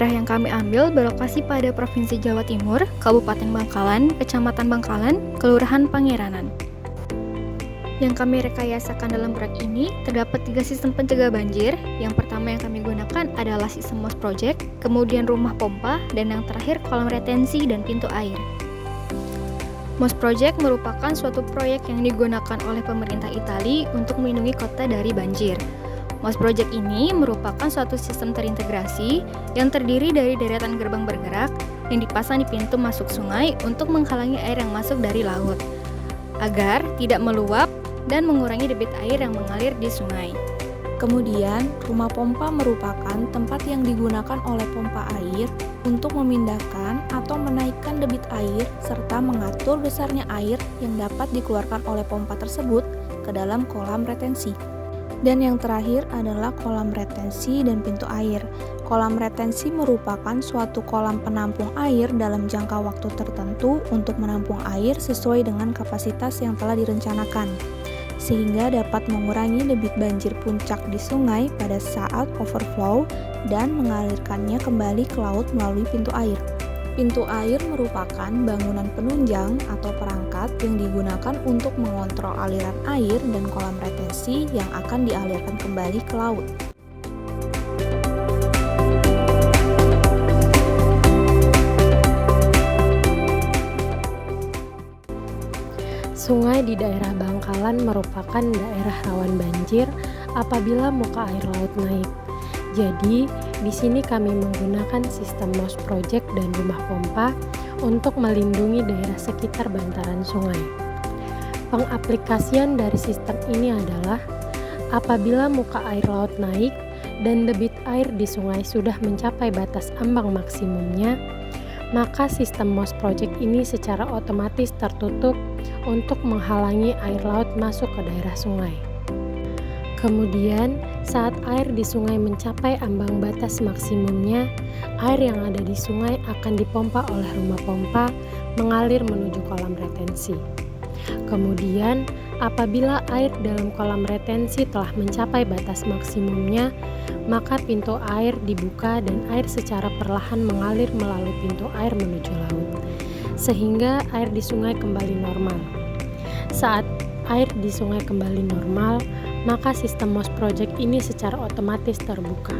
Daerah yang kami ambil berlokasi pada Provinsi Jawa Timur, Kabupaten Bangkalan, Kecamatan Bangkalan, Kelurahan Pangeranan. Yang kami rekayasakan dalam proyek ini terdapat 3 sistem pencegah banjir. Yang pertama yang kami gunakan adalah sistem MOS Project, kemudian rumah pompa, dan yang terakhir kolam retensi dan pintu air. MOS Project merupakan suatu proyek yang digunakan oleh pemerintah Italia untuk melindungi kota dari banjir. MOS Project ini merupakan suatu sistem terintegrasi yang terdiri dari deretan gerbang bergerak yang dipasang di pintu masuk sungai untuk menghalangi air yang masuk dari laut, agar tidak meluap dan mengurangi debit air yang mengalir di sungai. Kemudian, rumah pompa merupakan tempat yang digunakan oleh pompa air untuk memindahkan atau menaikkan debit air serta mengatur besarnya air yang dapat dikeluarkan oleh pompa tersebut ke dalam kolam retensi. Dan yang terakhir adalah kolam retensi dan pintu air. Kolam retensi merupakan suatu kolam penampung air dalam jangka waktu tertentu untuk menampung air sesuai dengan kapasitas yang telah direncanakan, sehingga dapat mengurangi debit banjir puncak di sungai pada saat overflow dan mengalirkannya kembali ke laut melalui pintu air. Pintu air merupakan bangunan penunjang atau perangkat yang digunakan untuk mengontrol aliran air dan kolam retensi yang akan dialirkan kembali ke laut. Sungai di daerah Bangkalan merupakan daerah rawan banjir apabila muka air laut naik. Jadi, di sini kami menggunakan sistem MOS Project dan rumah pompa untuk melindungi daerah sekitar bantaran sungai. Pengaplikasian dari sistem ini adalah apabila muka air laut naik dan debit air di sungai sudah mencapai batas ambang maksimumnya, maka sistem MOS Project ini secara otomatis tertutup untuk menghalangi air laut masuk ke daerah sungai. Kemudian, saat air di sungai mencapai ambang batas maksimumnya, air yang ada di sungai akan dipompa oleh rumah pompa mengalir menuju kolam retensi. Kemudian, apabila air dalam kolam retensi telah mencapai batas maksimumnya, maka pintu air dibuka dan air secara perlahan mengalir melalui pintu air menuju laut, sehingga air di sungai kembali normal. Saat air di sungai kembali normal, maka sistem MOS Project ini secara otomatis terbuka.